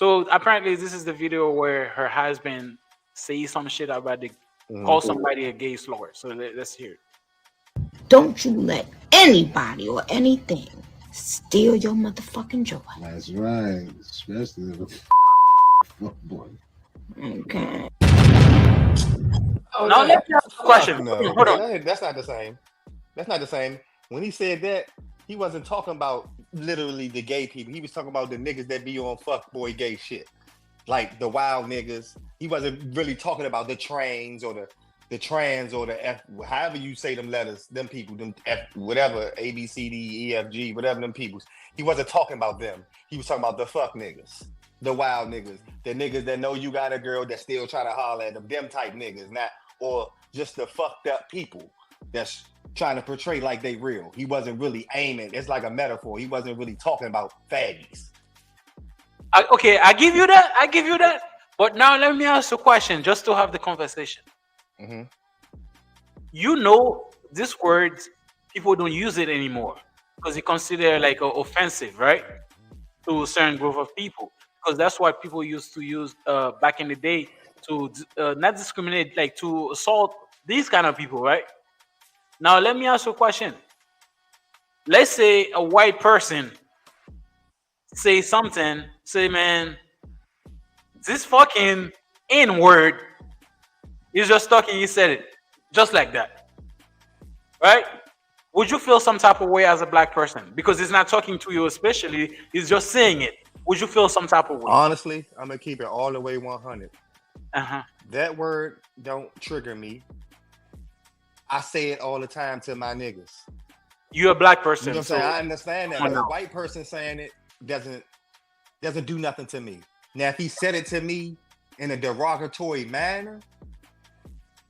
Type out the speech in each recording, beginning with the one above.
So apparently, this is the video where her husband say some shit about the Mhm. call somebody a gay slur. So let's hear it. Don't you let anybody or anything steal your motherfucking joy. That's right. Especially the fuck boy. Okay. Oh Now let yeah. me ask you a Fuck question. no. Hold on. That's not the same. That's not the same. When he said that, he wasn't talking about literally the gay people. He was talking about the niggas that be on fuckboy gay shit. Like the wild niggas. He wasn't really talking about the trains or the trans or the F, however you say them letters, them people, them F, whatever, A, B, C, D, E, F, G, whatever them peoples. He wasn't talking about them. He was talking about the fuck niggas, the wild niggas, the niggas that know you got a girl that still try to holler at them type niggas, not, or just the fucked up people that's trying to portray like they real. He wasn't really aiming. It's like a metaphor. He wasn't really talking about faggies. Okay, I give you that. I give you that. But now let me ask you a question, just to have the conversation. Mm-hmm. You know, this word people don't use it anymore because it considered like offensive, right, to a certain group of people. Because that's what people used to use back in the day to not discriminate, like to assault these kind of people, right? Now let me ask you a question. Let's say a white person say something, say, man, this fucking N word is just talking, he said it just like that, right? Would you feel some type of way as a black person? Because he's not talking to you, especially, he's just saying it. Would you feel some type of way? Honestly, I'm gonna keep it all the way 100. Uh-huh. That word don't trigger me. I say it all the time to my niggas. You're a black You person. know what I'm So saying? I understand that, come on but a now. white person saying it doesn't do nothing to me. Now, if he said it to me in a derogatory manner,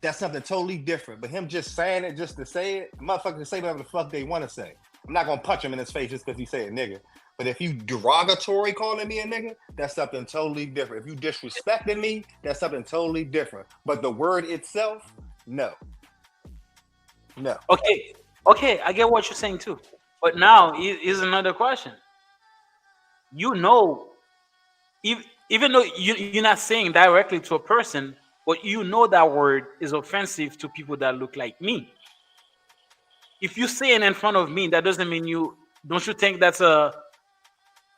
that's something totally different. But him just saying it just to say it, motherfuckers can say whatever the fuck they want to say. I'm not gonna punch him in his face just because he said nigga. But if you derogatory calling me a nigga, that's something totally different. If you disrespecting me, that's something totally different. But the word itself, no. No. Okay, okay, I get what you're saying too. But now is another question. You know, even though you're not saying directly to a person, but you know that word is offensive to people that look like me. If you say it in front of me, that doesn't mean you don't you think that's a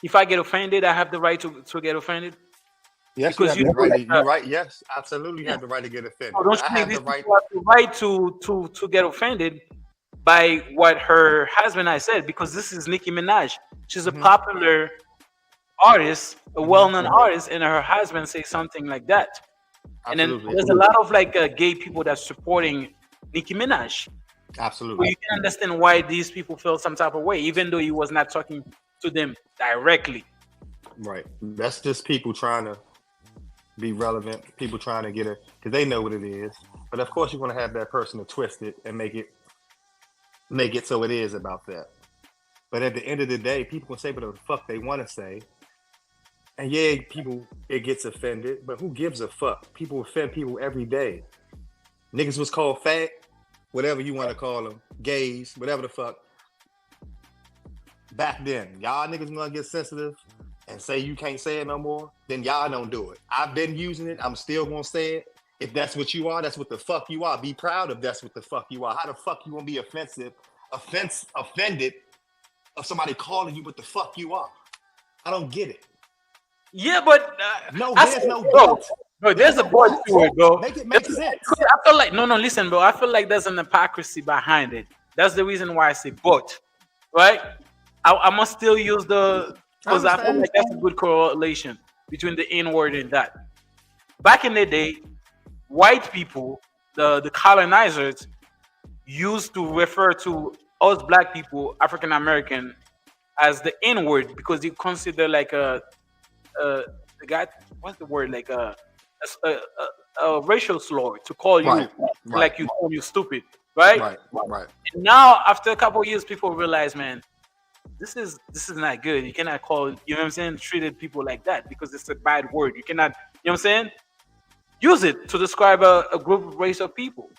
if I get offended, I have the right to get offended? Yes, you Because have you the know right. that You're right. Yes, absolutely, you yeah. have the right to get So offended. don't I you think have these the people right. have the right to get offended by what her husband has said? Because this is Nicki Minaj. She's a Mm-hmm, popular artist, a mm-hmm, well-known artist, and her husband says something like that. And then absolutely, there's a lot of like gay people that's supporting Nicki Minaj. So absolutely. you can understand why these people feel some type of way, even though he was not talking to them directly. Right. That's just people trying to be relevant. People trying to get it because they know what it is. But of course, you want to have that person to twist it and make it so it is about that. But at the end of the day, people can say whatever the fuck they want to say. And yeah, people it gets offended, but who gives a fuck? People offend people every day. Niggas was called fat, whatever you want to call them, gays, whatever the fuck. Back then, y'all niggas gonna get sensitive and say you can't say it no more, then y'all don't do it. I've been using it. I'm still gonna say it. If that's what you are, that's what the fuck you are. Be proud if that's what the fuck you are. How the fuck you gonna be offended of somebody calling you what the fuck you are? I don't get it. Yeah, but No, I there's said, no bro, but. bro, There's there's a no but but. to it, bro. Make it make sense. I feel like no, listen, bro. I feel like there's an hypocrisy behind it. That's the reason why I say but, right? I must still use the I because I feel understand. like that's a good correlation between the N word and that. Back in the day, white people, the colonizers, used to refer to us black people, African American, as the N word because they consider like a the guy what's the word like a racial slur to call you Right, right, like you call you stupid, right? right, right. And now after a couple of years, people realize, man, this is not good. You cannot call you know what I'm saying treated people like that because it's a bad word. You cannot you know what I'm saying use it to describe a group of race of people.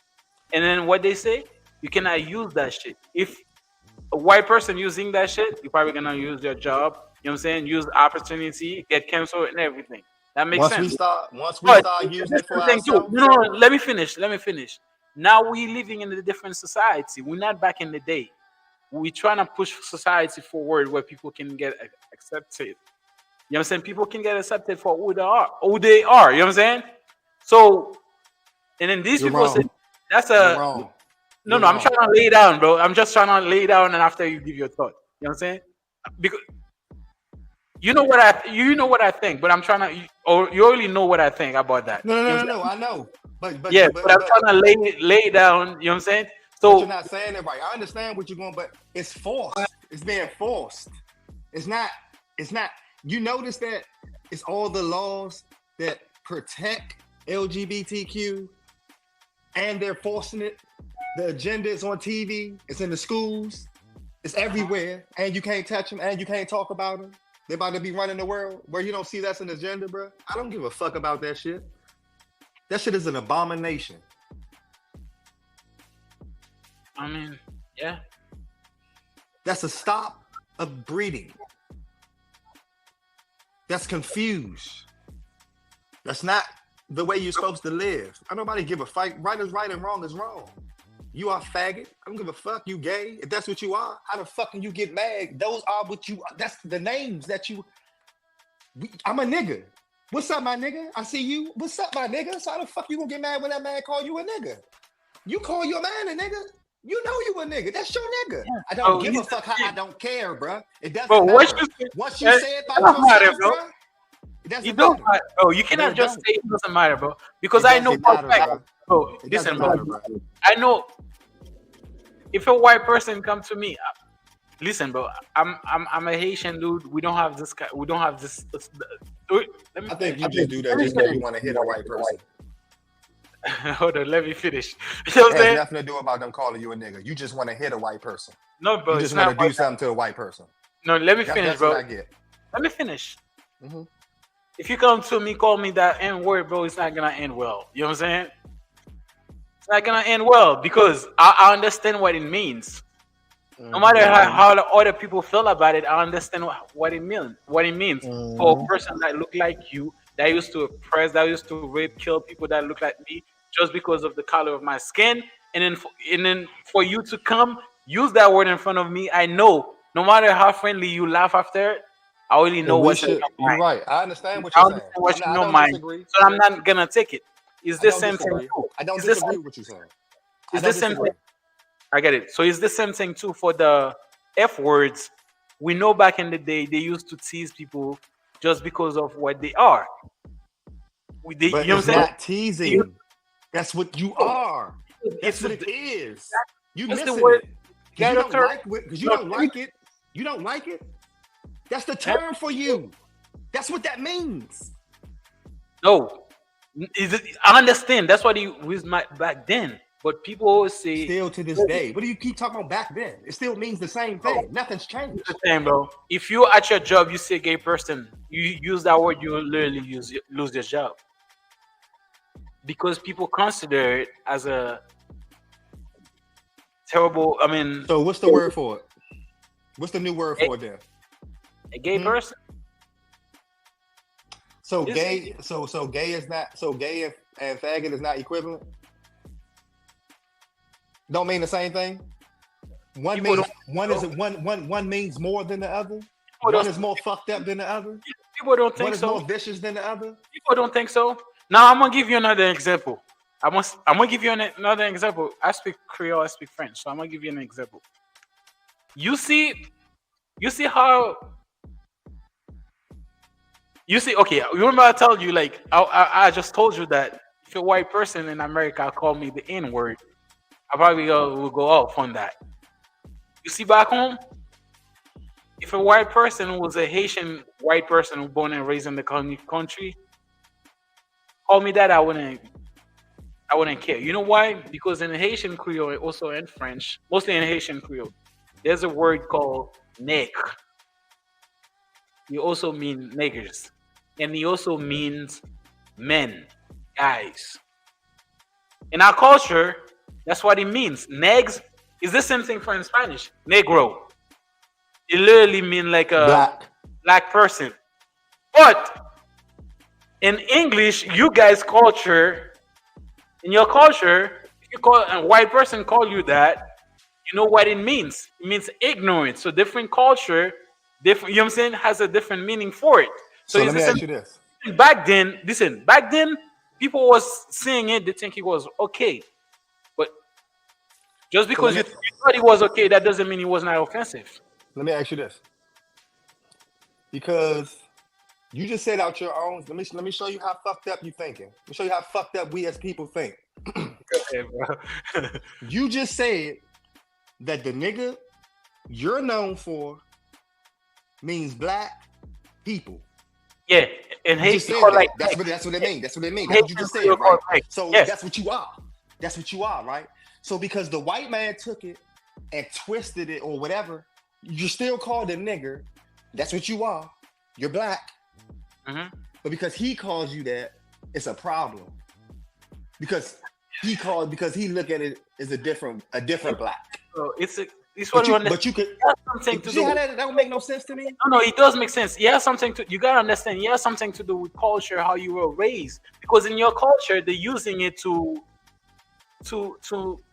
And then what they say, you cannot use that shit. If a white person using that shit, you're probably gonna use their job. You know what I'm saying? Use opportunity, get canceled and everything. That makes Once we sense. start, once we But start it's using the it for same thing too. ourselves, No, let me finish. Let me finish. Now we living in a different society. We're not back in the day. We're trying to push society forward where people can get accepted. You know what I'm saying? People can get accepted for who they are. Who they are. You know what I'm saying? So, and then these you're people say wrong. that's You're a wrong. no, You're no. I'm wrong. trying to lay down, bro. I'm just trying to lay down, and after you give your thought. You know what I'm saying? Because you know what I think, but I'm trying to, or you already know what I think about that. No, no, You no, know no, what I'm no. saying? I know, but Yeah, but but but I'm but trying to lay down. You know what I'm saying? but you're So not saying it right. I understand what you're going, but it's forced. It's being forced. It's not. It's not. You notice that it's all the laws that protect LGBTQ, and they're forcing it. The agenda is on TV. It's in the schools. It's everywhere, and you can't touch them, and you can't talk about them. They're about to be running the world where you don't see that's an agenda, bro. I don't give a fuck about that shit. That shit is an abomination. I mean, yeah. That's a stop of breeding. That's confused. That's not the way you're supposed to live. I nobody give a fight. Right is right and wrong is wrong. You are faggot. I don't give a fuck. You gay. If that's what you are, how the fuck can you get mad? Those are what you. That's the names that you. I'm a nigga. What's up, my nigga? I see you. What's up, my nigga? So how the fuck you gonna get mad when that man call you a nigga? You call your man a nigga. You know you a nigga. That's your nigga. I don't Bro, give a he's the fuck how I shit. don't care, bro. It Bro, doesn't what matter. you say? Once you say it It about don't matter, yourself, bro. bro, it It doesn't don't matter. matter, bro. You It really cannot just don't. say it doesn't matter, bro. Because It I know doesn't for a matter, fact, bro. bro. It Listen, doesn't bro. matter, bro. I know if a white person come to me, listen, bro. I'm a Haitian dude. We don't have this. We don't have this. Let me I think you let me just do that just because you want to hit a white person. hold on. Let me finish. You know what It I'm has saying? nothing to do about them calling you a nigga. You just want to hit a white person. No, bro. You It's just want not to do white. something to a white person. No, let me finish, That's what bro. I get. Let me finish. Mm-hmm. If you come to me, call me that N word, bro, it's not gonna end well. You know what I'm saying? It's not gonna end well because I understand what it means. No matter how the other people feel about it, I understand what it means. What it means for a person that look like you, that used to oppress, that used to rape, kill people that look like me, just because of the color of my skin, and then for you to come use that word in front of me, I know no matter how friendly you laugh after it, I already So know we what's in should. your You're mind. right. I understand what I you're saying. understand what's in I your don't mind, disagree. so I'm not gonna take it. It's I the don't same thing disagree. too. I don't It's the disagree same. with what you're saying. I It's the don't same thing. disagree. I get it. So it's the same thing too for the F words. We know back in the day they used to tease people just because of what they are. You But know it's what I'm saying? not teasing. That's what you No, are. it's That's what it is. You that's the missing word it because you don't character. like it. Because you No, don't like it. You don't like it. That's the term for you. That's what that means. no. I understand. That's what he was back then. But people always say, Still to this day. What do you keep talking about back then? It still means the same thing. Nothing's it's the changed. same, bro. If you at your job, you say gay person, you use that word, you literally lose your job because people consider it as a terrible. I mean, So what's the word for it? What's the new word a, for it then? a gay Hmm? person. So Is gay. So gay is not. So gay and faggot is not equivalent. Don't mean the same thing. One people means don't one is one means more than the other. people One is don't more fucked up than the other. people don't One think is so. more vicious than the other. People don't think so. Now I'm gonna give you another example. I'm gonna give you another example. I speak Creole, I speak French, so I'm gonna give you an example. You see, you see how you see. Okay, you remember I told you like I just told you that if a white person in America called me the N word, I probably will go off on that. You see back home, if a white person was a Haitian white person born and raised in the country, call me that, I wouldn't care. You know why? Because in Haitian Creole, also in French, mostly in Haitian Creole, there's a word called nègre. It also means niggers. And it also means men, guys. In our culture, that's what it means. Negs is the same thing for in Spanish. Negro. It literally means like a Black. black person. But in English, you guys culture, in your culture, if you call a white person call you that, you know what it means. It means ignorant. So different culture, different, you know what I'm saying, has a different meaning for it. So So it's let the me same ask you this. back then. Listen, back then, people was saying it, they think it was okay. But just So let because me you thought it was okay, that doesn't mean it was not offensive. let me ask you this. Because you just said out your own. Let me show you how fucked up you thinking. Let me show you how fucked up we as people think. Okay, bro. You just said that the nigga you're known for means black people. Yeah, and You just Haiti said called that. like That's what it means. That's what it means. That's what you Haitian just said, Creole right? called like So yes. that's what you are. That's what you are, right? So because the white man took it and twisted it or whatever, you're still called a nigger. That's what you are. You're black. Hmm. But because he calls you that, it's a problem. Because he look at it as a different black. So it's what you understand. But you could It has something to see do. how With, that don't make no sense to me? no, it does make sense. It has something to. You gotta understand. It has something to do with culture, how you were raised. Because in your culture, they're using it to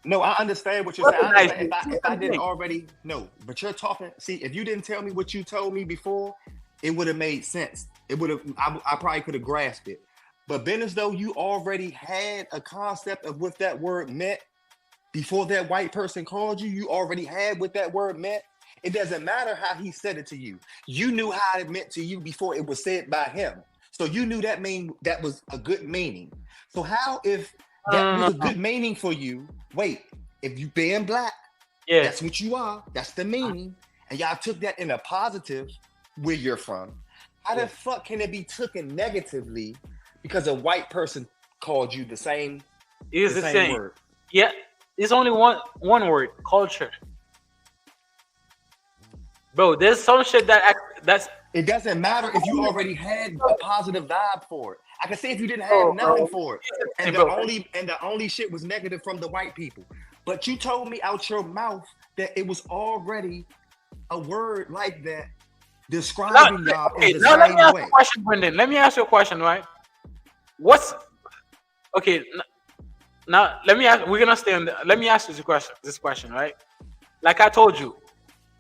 No, I understand what you're saying. I recognize understand. you. If I didn't already know, but you're talking. See, if you didn't tell me what you told me before, it would have made sense. It would have. I probably could have grasped it. But being as though you already had a concept of what that word meant before that white person called you, you already had what that word meant. It doesn't matter how he said it to you. You knew how it meant to you before it was said by him. So you knew that was a good meaning. So how if that was a good meaning for you? Wait, if you being black, Yeah. that's what you are. That's the meaning. And y'all took that in a positive where you're from. How the fuck can it be taken negatively because a white person called you the same It's the same same. word? Yeah. It's only one word, culture. Bro, there's some shit that's It doesn't matter if you already had a positive vibe for it. I can say if you didn't have bro, nothing for it, Hey, and bro. the only shit was negative from the white people. But you told me out your mouth that it was already a word like that describing y'all Okay, in the now let me same ask way. you a question, Brendan. Let me ask you a question, right? What's okay? Now let me ask. We're gonna stay on. Let me ask you this question, right? Like I told you,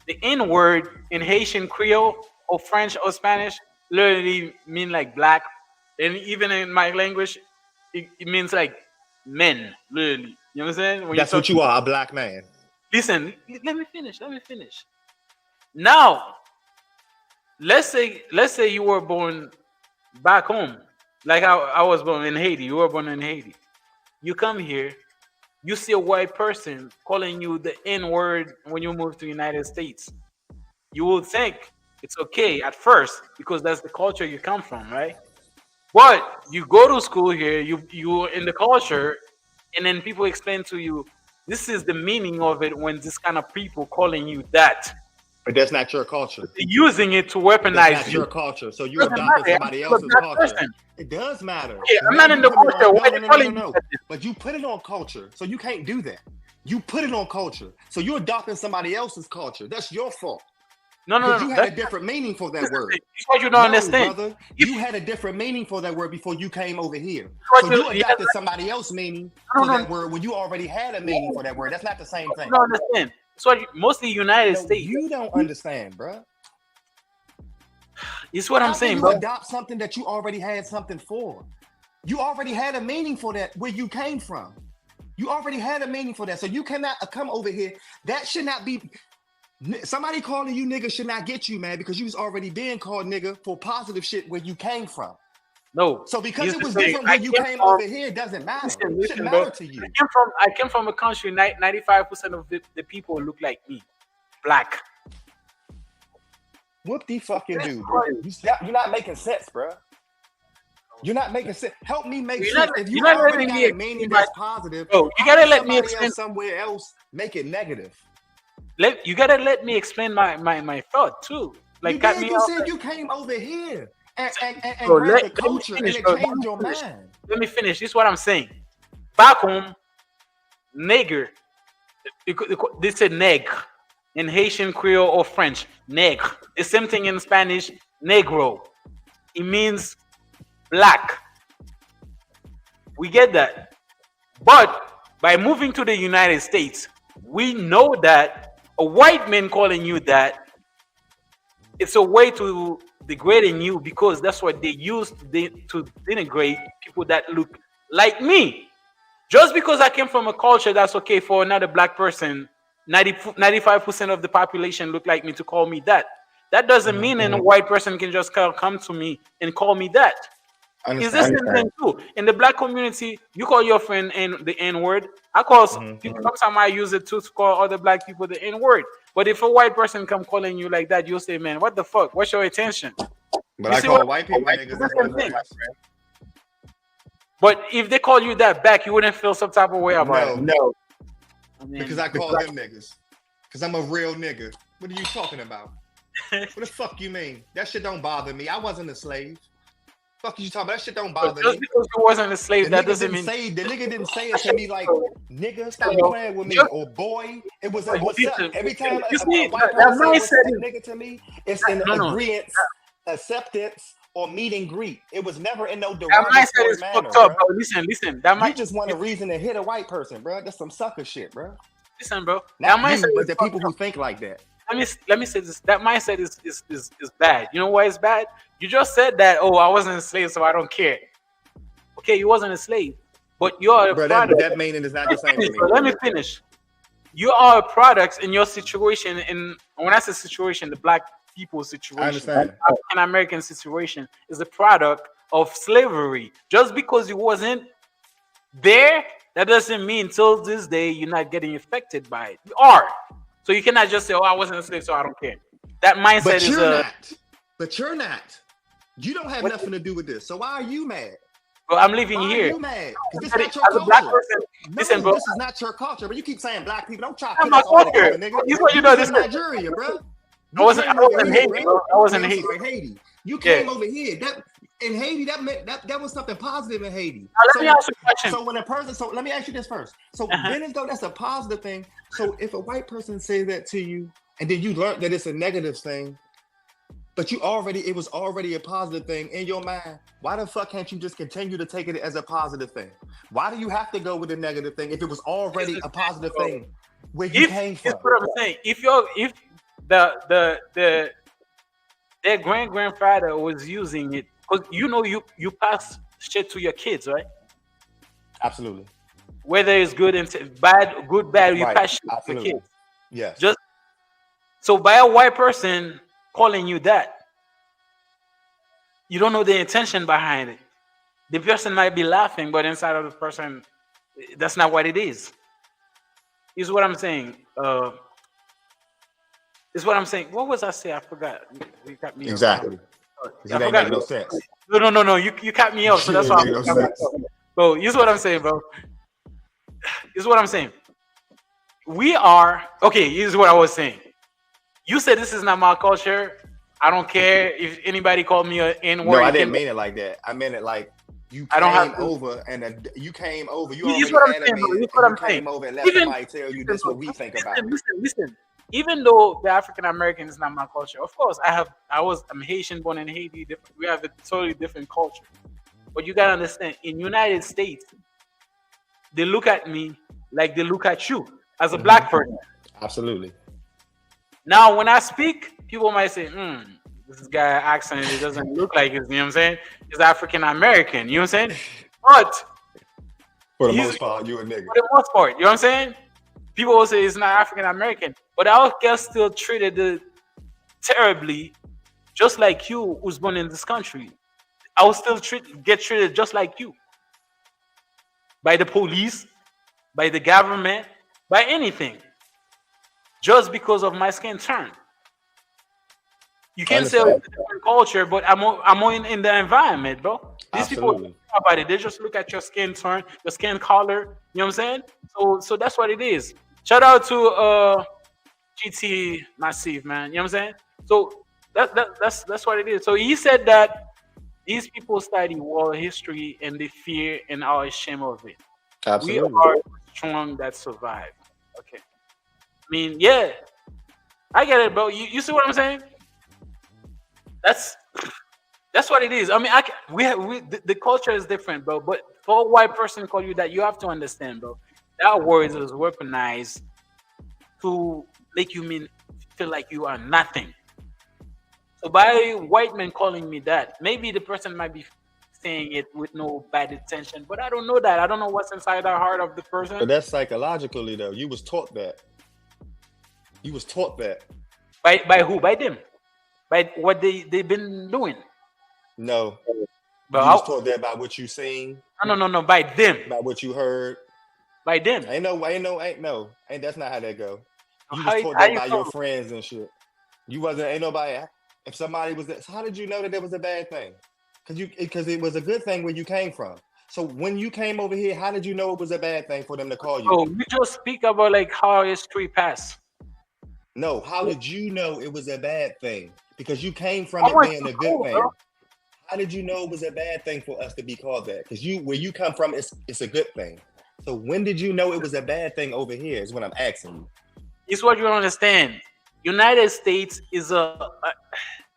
the N word in Haitian Creole or French or Spanish literally mean like black, and even in my language, it means like men. Literally, you know what I'm saying? When you That's talk, what you are, a black man. listen. Let me finish. Let me finish. Now, let's say you were born back home, like I was born in Haiti. You were born in Haiti. You come here, you see a white person calling you the N word when you move to the United States. You will think it's okay at first because that's the culture you come from, right? But you go to school here, you in the culture, and then people explain to you this is the meaning of it when this kind of people calling you that. But that's not your culture. They're using it to That's weaponize not you. your culture. So you're Doesn't adopting matter. I'm somebody still a else's black culture. person. It does matter. Yeah, But I'm now not in you the put it culture. on. Why No, are no, they no, no, no, calling you no. that? But you put it on culture. So you can't do that. You put it on culture. So you're adopting somebody else's culture. That's your fault. No, no, Because no. you No. had a different meaning for that word. It's what you don't No, understand. brother. If You had a different meaning for that word before you came over here. what So you yeah, adopted somebody else's meaning no, for no, that word when you already had a meaning for that word. That's not the same you thing. don't understand. It's what mostly United No, States. you don't understand, bro. It's what I'm How can saying, you bro. adopt something that you already had something for? You already had a meaning for that where you came from. You already had a meaning for that. So you cannot come over here. That should not be. Somebody calling you nigga should not get you, man, because you was already being called nigga for positive shit where you came from. No. So because Here's it the was thing. different where you came over here, it doesn't matter. It shouldn't Listen, bro. matter to you. I came from a country. 95% of the people look like me, black. Whoop the fucking dude, bro. You're not making sense, bro. You're not making sense. Help me make You're sense. not. If you You're not already letting got me a meaning explain my. that's positive, Bro, you how gotta can let me somebody explain. else somewhere else make it negative? You gotta let me explain my thought too. You Like cut did. me You off. said you came over here and Bro, grabbed the let me culture and finish, it bro. changed your mind. Let me finish. This is what I'm saying. Back home, nigger. They say neg in Haitian Creole or French. Neg. The same thing in Spanish. negro. It means black. We get that. But by moving to the United States, we know that a white man calling you that, it's a way to degrading you because that's what they use to denigrate people that look like me. Just because I came from a culture that's okay for another black person, 95% of the population look like me to call me that. That doesn't mean a white person can just come to me and call me that. Is this same thing too? In the black community, you call your friend the N word. I call people, sometimes I use it too to call other black people the N word. But if a white person come calling you like that, you'll say, "Man, what the fuck? What's your intention?" But You I see call what? white people niggas. That's Same my thing. friends. But if they call you that back, you wouldn't feel some type of way about it. No, I mean, because I call them niggas. Because I'm a real nigga. What are you talking about? What the fuck you mean? That shit don't bother me. I wasn't a slave. Fuck you talking about? That shit don't but bother just me. because you wasn't a slave, The that nigga doesn't didn't mean. say the nigga didn't say it to me like nigga stop playing with me or boy. It was a what's up. Every time You a see, white that person say what's up mindset is nigga to me, it's in no, no. agreement, acceptance, or meet and greet. It was never in no That mindset derogatory is manner, fucked up, bro. bro. Listen. That You might just want a reason to hit a white person, bro. That's some sucker shit, bro. listen, bro. That Not mindset you, but is the fucked people who up. think like that. Let me say this. That mindset is bad. You know why it's bad? You just said that. Oh, I wasn't a slave, so I don't care. Okay, you wasn't a slave, but you are a Bro, product. that meaning is not the same to me. Let me finish. You are a product in your situation. And when I say situation, the black people situation, I understand. African American situation is a product of slavery. Just because you wasn't there, that doesn't mean till this day you're not getting affected by it. You are. So you cannot just say, "Oh, I wasn't a slave, so I don't care." That mindset But is you're a. not. But you're not. You don't have What- nothing to do with this. So why are you mad? Bro, I'm living Why are here. you mad? Because this is not your As a black culture. person, No, listen, bro. this is not your culture. But you keep saying black people. Don't try to I'm put not us all culture. together, nigga. You know, You know was this. in Nigeria, bro. I You wasn't. came I over was in here, Haiti, bro. bro. I was I in mean, I'm Haiti. sorry, Haiti. You Yeah. came over here. That in Haiti, that was something positive in Haiti. Now, let me ask you a question. So when a person, so let me ask you this first. So then as though that's a positive thing. So if a white person says that to you, and then you learn that it's a negative thing, but it was already a positive thing in your mind. Why the fuck can't you just continue to take it as a positive thing? Why do you have to go with the negative thing if it was already a positive thing where you came from? That's what I'm saying. If their grand grandfather was using it, because you pass shit to your kids, right? Absolutely. Whether it's good and bad, good, bad, you Right. pass shit to your Absolutely. kids. Yes. Just so by a white person calling you that, you don't know the intention behind it. The person might be laughing, but inside of the person, that's not what it is. Is what I'm saying. Is what I'm saying. What was I saying? I forgot. You got me. Exactly. I It ain't forgot. make no sense. No. You cut me off, so that's It why. ain't make no sense. Bro, here's what I'm saying, bro. Here's what I'm saying. We are okay. Here's what I was saying. You said this is not my culture. I don't care if anybody called me an N word. No, I didn't mean it like that. I meant it like you I don't have came to- over and you came over. You Here's already what I'm had saying, a bro. meeting. Here's what I'm You saying. came over and let Even- somebody tell you this what we think about. Listen. Even though the African American is not my culture, of course, I'm Haitian born in Haiti. We have a totally different culture. But you gotta understand, in United States, they look at me like they look at you as a black person. Absolutely. Now, when I speak, people might say, this guy accent, it doesn't look like his, you know what I'm saying? He's African American, you know what I'm saying? But For the He's- most part, you a nigga. for the most part, you know what I'm saying? People will say it's not African American, but our guys still treated it terribly, just like you who's born in this country. I will still get treated just like you. By the police, by the government, by anything. Just because of my skin tone. You can't say Understand. it's a different culture, but I'm more in the environment, bro. These people Absolutely. don't think about it. They just look at your skin tone, your skin color. You know what I'm saying? So that's what it is. Shout out to GT Massive, man. You know what I'm saying? So that's what it is. So he said that these people study world history and they fear and are ashamed of it. Absolutely. We are strong that survive. Okay. I mean, yeah, I get it, bro. You see what I'm saying? That's what it is. I mean, the culture is different, bro. But for a white person call you that, you have to understand, bro. That word is weaponized to make you mean feel like you are nothing. So by white men calling me that, maybe the person might be saying it with no bad intention, but I don't know that. I don't know what's inside the heart of the But person. that's psychologically though. You was taught that. You was taught that. By who? By them. By what they've been doing. No, But you was taught that by what you seen, no. By them. by what you heard. By them. Ain't that's not how that go. You was How taught how that you by your know? friends and shit. You wasn't ain't nobody. If somebody was that, how did you know that it was a bad thing? Because it was a good thing where you came from. So when you came over here, how did you know it was a bad thing for them to call you So that? we just speak about like how history passed. No, how did you know it was a bad thing? Because you came from I it went being to a good school, bro. thing. How did you know it was a bad thing for us to be called that? Because where you come from, it's a good thing. So when did you know it was a bad thing over here? Is what I'm asking you. It's what you don't understand. United States is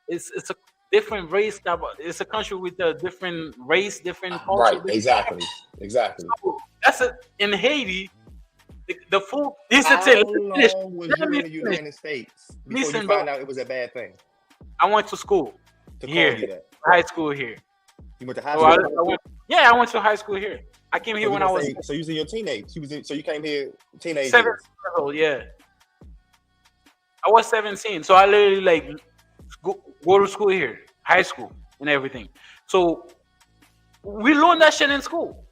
it's a different race type. It's a country with a different race, different culture. Right, exactly, exactly. So that's it. In Haiti, the food. This is How it. Let me finish. long was Let you me in the finish. United States before you Listen, bro. found out it was a bad thing I went to school to call here, you that? high school here. You went to high So I school. went. Yeah, I went to high school here. I came So here you when I gonna was say so you was in your teenage. So you came here teenage 17 years. years old. Yeah, I was 17. So I literally like go to school here, high school, and everything. So we learned that shit in school.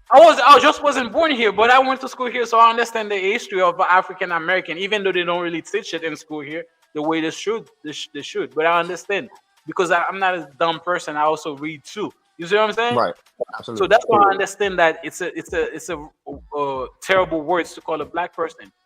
I just wasn't born here, but I went to school here, so I understand the history of African American, even though they don't really teach it in school here the way they should. They should, but I understand because I'm not a dumb person. I also read too. You see what I'm saying? Right. So Absolutely. that's why I understand that it's a terrible words to call a black person.